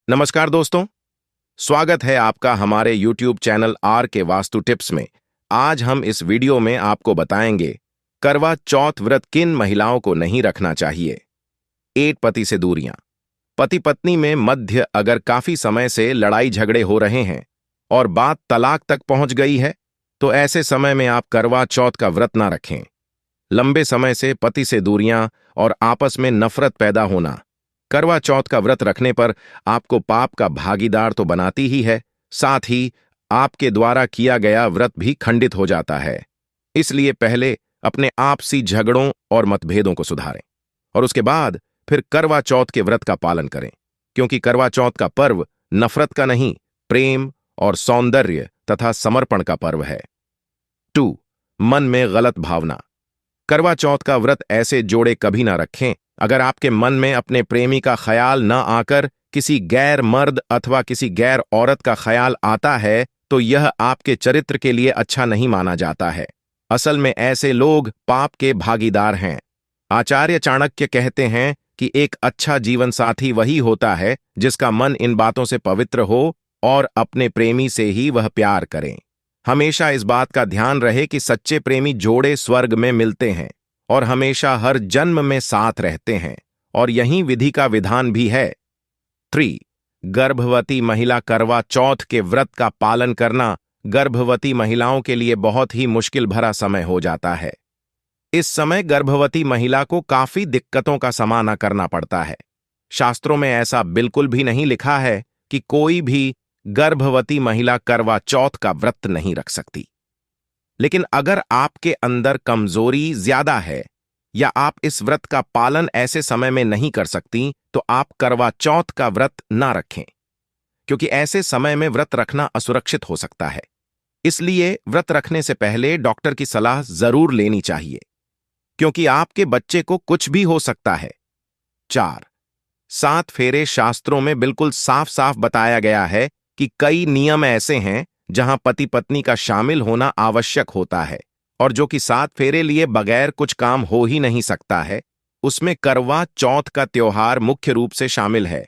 नमस्कार दोस्तों, स्वागत है आपका हमारे YouTube चैनल आर के वास्तु टिप्स में। आज हम इस वीडियो में आपको बताएंगे करवा चौथ व्रत किन महिलाओं को नहीं रखना चाहिए। 8 पति से दूरियां। पति पत्नी में मध्य अगर काफी समय से लड़ाई झगड़े हो रहे हैं और बात तलाक तक पहुंच गई है, तो ऐसे समय में आप करवा चौथ का व्रत ना रखें। लंबे समय से पति से दूरियां और आपस में नफरत पैदा होना करवा चौथ का व्रत रखने पर आपको पाप का भागीदार तो बनाती ही है, साथ ही आपके द्वारा किया गया व्रत भी खंडित हो जाता है। इसलिए पहले अपने आपसी झगड़ों और मतभेदों को सुधारें और उसके बाद फिर करवा चौथ के व्रत का पालन करें, क्योंकि करवा चौथ का पर्व नफरत का नहीं, प्रेम और सौंदर्य तथा समर्पण का पर्व है। 2. मन में गलत भावना। करवा चौथ का व्रत ऐसे जोड़े कभी ना रखें अगर आपके मन में अपने प्रेमी का ख्याल न आकर किसी गैर मर्द अथवा किसी गैर औरत का ख्याल आता है, तो यह आपके चरित्र के लिए अच्छा नहीं माना जाता है। असल में ऐसे लोग पाप के भागीदार हैं। आचार्य चाणक्य कहते हैं कि एक अच्छा जीवन साथी वही होता है जिसका मन इन बातों से पवित्र हो और अपने प्रेमी से ही वह प्यार करें। हमेशा इस बात का ध्यान रहे कि सच्चे प्रेमी जोड़े स्वर्ग में मिलते हैं और हमेशा हर जन्म में साथ रहते हैं, और यही विधि का विधान भी है। 3. गर्भवती महिला। करवा चौथ के व्रत का पालन करना गर्भवती महिलाओं के लिए बहुत ही मुश्किल भरा समय हो जाता है। इस समय गर्भवती महिला को काफी दिक्कतों का सामना करना पड़ता है। शास्त्रों में ऐसा बिल्कुल भी नहीं लिखा है कि कोई भी गर्भवती महिला करवा चौथ का व्रत नहीं रख सकती। लेकिन अगर आपके अंदर कमजोरी ज्यादा है या आप इस व्रत का पालन ऐसे समय में नहीं कर सकती, तो आप करवा चौथ का व्रत ना रखें, क्योंकि ऐसे समय में व्रत रखना असुरक्षित हो सकता है। इसलिए व्रत रखने से पहले डॉक्टर की सलाह जरूर लेनी चाहिए, क्योंकि आपके बच्चे को कुछ भी हो सकता है। 4. 7 फेरे। शास्त्रों में बिल्कुल साफ साफ बताया गया है कि कई नियम ऐसे हैं जहां पति पत्नी का शामिल होना आवश्यक होता है, और जो कि 7 फेरे लिए बगैर कुछ काम हो ही नहीं सकता है, उसमें करवा चौथ का त्योहार मुख्य रूप से शामिल है।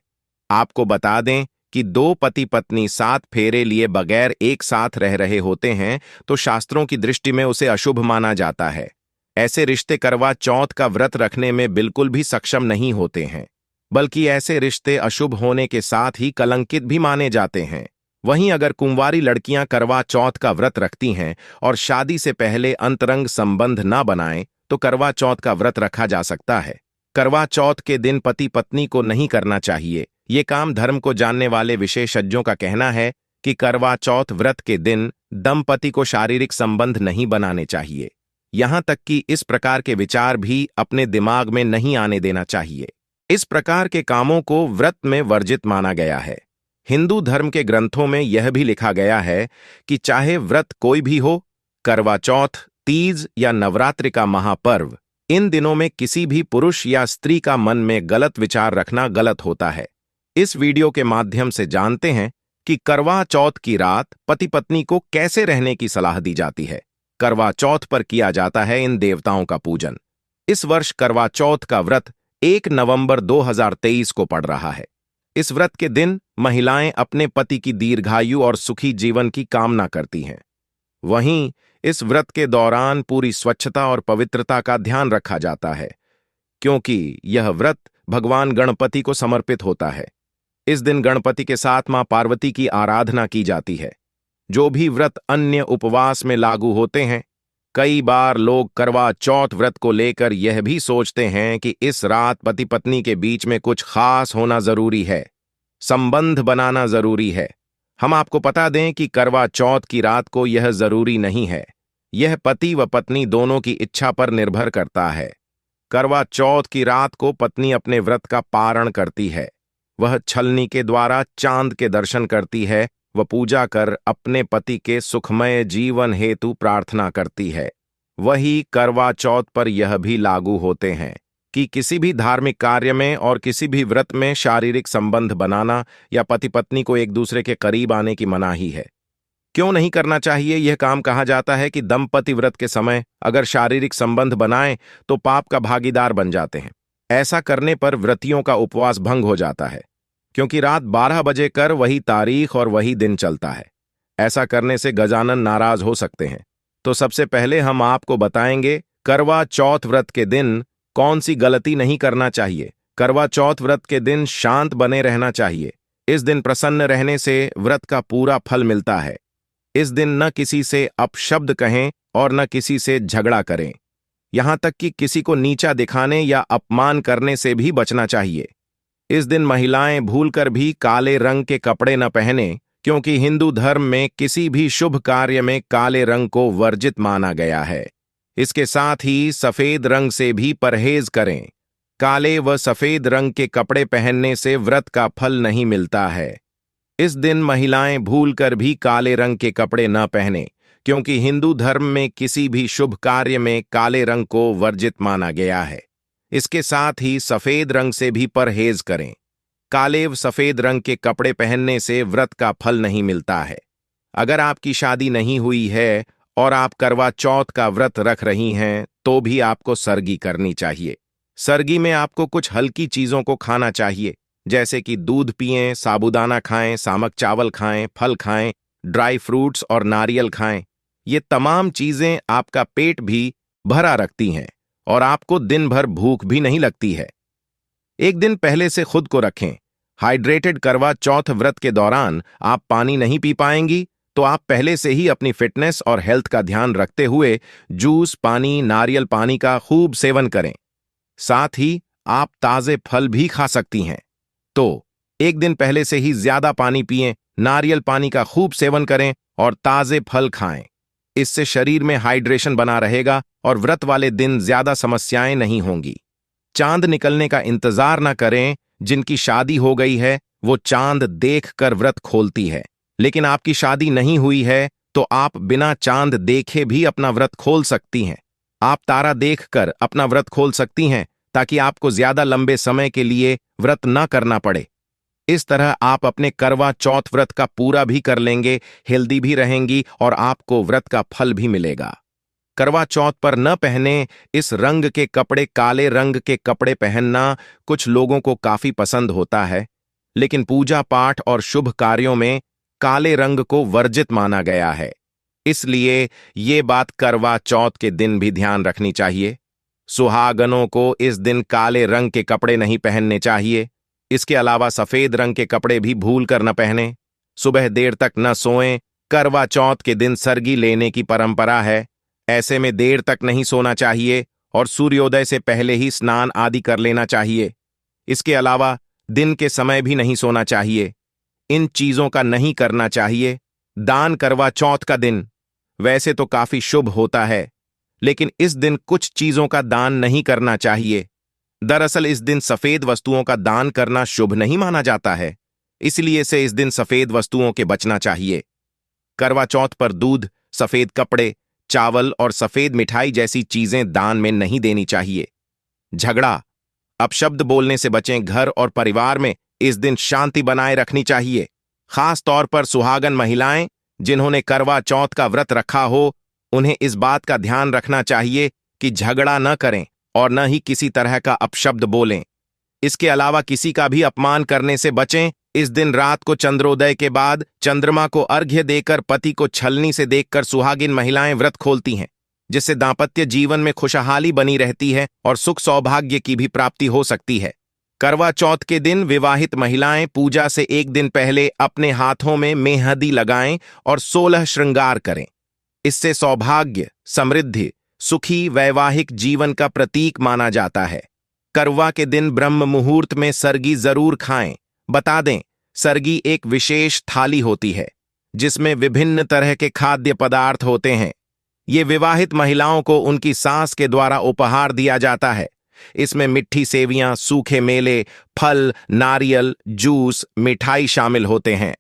आपको बता दें कि 2 पति पत्नी 7 फेरे लिए बगैर एक साथ रह रहे होते हैं, तो शास्त्रों की दृष्टि में उसे अशुभ माना जाता है। ऐसे रिश्ते करवा चौथ का व्रत रखने में बिल्कुल भी सक्षम नहीं होते हैं, बल्कि ऐसे रिश्ते अशुभ होने के साथ ही कलंकित भी माने जाते हैं। वहीं अगर कुंवारी लड़कियां करवा चौथ का व्रत रखती हैं और शादी से पहले अंतरंग संबंध ना बनाएं, तो करवा चौथ का व्रत रखा जा सकता है। करवा चौथ के दिन पति पत्नी को नहीं करना चाहिए। ये काम धर्म को जानने वाले विशेषज्ञों का कहना है कि करवा चौथ व्रत के दिन दंपति को शारीरिक संबंध नहीं बनाने चाहिए। यहां तक कि इस प्रकार के विचार भी अपने दिमाग में नहीं आने देना चाहिए। इस प्रकार के कामों को व्रत में वर्जित माना गया है। हिंदू धर्म के ग्रंथों में यह भी लिखा गया है कि चाहे व्रत कोई भी हो, करवा चौथ, तीज या नवरात्रि का महापर्व, इन दिनों में किसी भी पुरुष या स्त्री का मन में गलत विचार रखना गलत होता है। इस वीडियो के माध्यम से जानते हैं कि करवा चौथ की रात पति पत्नी को कैसे रहने की सलाह दी जाती है। करवा चौथ पर किया जाता है इन देवताओं का पूजन। इस वर्ष करवा चौथ का व्रत 1 नवंबर 2023 को पड़ रहा है। इस व्रत के दिन महिलाएं अपने पति की दीर्घायु और सुखी जीवन की कामना करती हैं। वहीं इस व्रत के दौरान पूरी स्वच्छता और पवित्रता का ध्यान रखा जाता है, क्योंकि यह व्रत भगवान गणपति को समर्पित होता है। इस दिन गणपति के साथ मां पार्वती की आराधना की जाती है। जो भी व्रत अन्य उपवास में लागू होते हैं, कई बार लोग करवा चौथ व्रत को लेकर यह भी सोचते हैं कि इस रात पति पत्नी के बीच में कुछ खास होना जरूरी है, संबंध बनाना जरूरी है। हम आपको बता दें कि करवा चौथ की रात को यह जरूरी नहीं है। यह पति व पत्नी दोनों की इच्छा पर निर्भर करता है। करवा चौथ की रात को पत्नी अपने व्रत का पारण करती है। वह छलनी के द्वारा चांद के दर्शन करती है व पूजा कर अपने पति के सुखमय जीवन हेतु प्रार्थना करती है। वही करवा चौथ पर यह भी लागू होते हैं कि किसी भी धार्मिक कार्य में और किसी भी व्रत में शारीरिक संबंध बनाना या पति पत्नी को एक दूसरे के करीब आने की मनाही है। क्यों नहीं करना चाहिए यह काम? कहा जाता है कि दंपति व्रत के समय अगर शारीरिक संबंध बनाएं तो पाप का भागीदार बन जाते हैं। ऐसा करने पर व्रतियों का उपवास भंग हो जाता है। क्योंकि रात 12 बजे कर वही तारीख और वही दिन चलता है। ऐसा करने से गजानन नाराज हो सकते हैं। तो सबसे पहले हम आपको बताएंगे करवा चौथ व्रत के दिन कौन सी गलती नहीं करना चाहिए। करवा चौथ व्रत के दिन शांत बने रहना चाहिए। इस दिन प्रसन्न रहने से व्रत का पूरा फल मिलता है। इस दिन न किसी से अपशब्द कहें और न किसी से झगड़ा करें। यहां तक कि किसी को नीचा दिखाने या अपमान करने से भी बचना चाहिए। इस दिन महिलाएं भूलकर भी काले रंग के कपड़े न पहने, क्योंकि हिंदू धर्म में किसी भी शुभ कार्य में काले रंग को वर्जित माना गया है। इसके साथ ही सफेद रंग से भी परहेज करें। काले व सफेद रंग के कपड़े पहनने से व्रत का फल नहीं मिलता है। इस दिन महिलाएं भूलकर भी काले रंग के कपड़े न पहने, क्योंकि हिंदू धर्म में किसी भी शुभ कार्य में काले रंग को वर्जित माना गया है। इसके साथ ही सफेद रंग से भी परहेज करें। काले व सफेद रंग के कपड़े पहनने से व्रत का फल नहीं मिलता है। अगर आपकी शादी नहीं हुई है और आप करवा चौथ का व्रत रख रही हैं, तो भी आपको सरगी करनी चाहिए। सरगी में आपको कुछ हल्की चीजों को खाना चाहिए, जैसे कि दूध पिएं, साबूदाना खाएं, सामक चावल खाएं, फल खाएं, ड्राई फ्रूट्स और नारियल खाएं। ये तमाम चीजें आपका पेट भी भरा रखती हैं और आपको दिन भर भूख भी नहीं लगती है। एक दिन पहले से खुद को रखें। हाइड्रेटेड करवा चौथ व्रत के दौरान आप पानी नहीं पी पाएंगी, तो आप पहले से ही अपनी फिटनेस और हेल्थ का ध्यान रखते हुए जूस, पानी, नारियल पानी का खूब सेवन करें। साथ ही आप ताजे फल भी खा सकती हैं। तो एक दिन पहले से ही ज्यादा पानी पिएं, नारियल पानी का खूब सेवन करें और ताजे फल खाएं। इससे शरीर में हाइड्रेशन बना रहेगा और व्रत वाले दिन ज्यादा समस्याएं नहीं होंगी। चांद निकलने का इंतजार न करें। जिनकी शादी हो गई है वो चांद देखकर व्रत खोलती है, लेकिन आपकी शादी नहीं हुई है तो आप बिना चांद देखे भी अपना व्रत खोल सकती हैं। आप तारा देखकर अपना व्रत खोल सकती हैं, ताकि आपको ज्यादा लंबे समय के लिए व्रत न करना पड़े। इस तरह आप अपने करवा चौथ व्रत का पूरा भी कर लेंगे, हेल्दी भी रहेंगी और आपको व्रत का फल भी मिलेगा। करवा चौथ पर न पहने इस रंग के कपड़े, काले रंग के कपड़े पहनना कुछ लोगों को काफी पसंद होता है, लेकिन पूजा पाठ और शुभ कार्यों में काले रंग को वर्जित माना गया है। इसलिए ये बात करवा चौथ के दिन भी ध्यान रखनी चाहिए। सुहागनों को इस दिन काले रंग के कपड़े नहीं पहनने चाहिए। इसके अलावा सफेद रंग के कपड़े भी भूल कर न पहने। सुबह देर तक न सोएं। करवा चौथ के दिन सरगी लेने की परंपरा है। ऐसे में देर तक नहीं सोना चाहिए और सूर्योदय से पहले ही स्नान आदि कर लेना चाहिए। इसके अलावा दिन के समय भी नहीं सोना चाहिए। इन चीजों का नहीं करना चाहिए। दान करवा चौथ का दिन वैसे तो काफी शुभ होता है, लेकिन इस दिन कुछ चीजों का दान नहीं करना चाहिए। दरअसल इस दिन सफेद वस्तुओं का दान करना शुभ नहीं माना जाता है, इसलिए से इस दिन सफेद वस्तुओं के बचना चाहिए। करवा चौथ पर दूध, सफेद कपड़े, चावल और सफेद मिठाई जैसी चीजें दान में नहीं देनी चाहिए। झगड़ा, अपशब्द बोलने से बचें। घर और परिवार में इस दिन शांति बनाए रखनी चाहिए। खास तौर पर सुहागन महिलाएं जिन्होंने करवा चौथ का व्रत रखा हो, उन्हें इस बात का ध्यान रखना चाहिए कि झगड़ा न करें और न ही किसी तरह का अपशब्द बोलें। इसके अलावा किसी का भी अपमान करने से बचें। इस दिन रात को चंद्रोदय के बाद चंद्रमा को अर्घ्य देकर पति को छलनी से देखकर सुहागिन महिलाएं व्रत खोलती हैं, जिससे दांपत्य जीवन में खुशहाली बनी रहती है और सुख सौभाग्य की भी प्राप्ति हो सकती है। करवा चौथ के दिन विवाहित महिलाएं पूजा से एक दिन पहले अपने हाथों में मेहंदी लगाएं और 16 श्रृंगार करें। इससे सौभाग्य, समृद्धि, सुखी वैवाहिक जीवन का प्रतीक माना जाता है। करवा के दिन ब्रह्म मुहूर्त में सरगी जरूर खाएं। बता दें, सरगी एक विशेष थाली होती है जिसमें विभिन्न तरह के खाद्य पदार्थ होते हैं। ये विवाहित महिलाओं को उनकी सास के द्वारा उपहार दिया जाता है। इसमें मिट्ठी सेवियां, सूखे मेले, फल, नारियल, जूस, मिठाई शामिल होते हैं।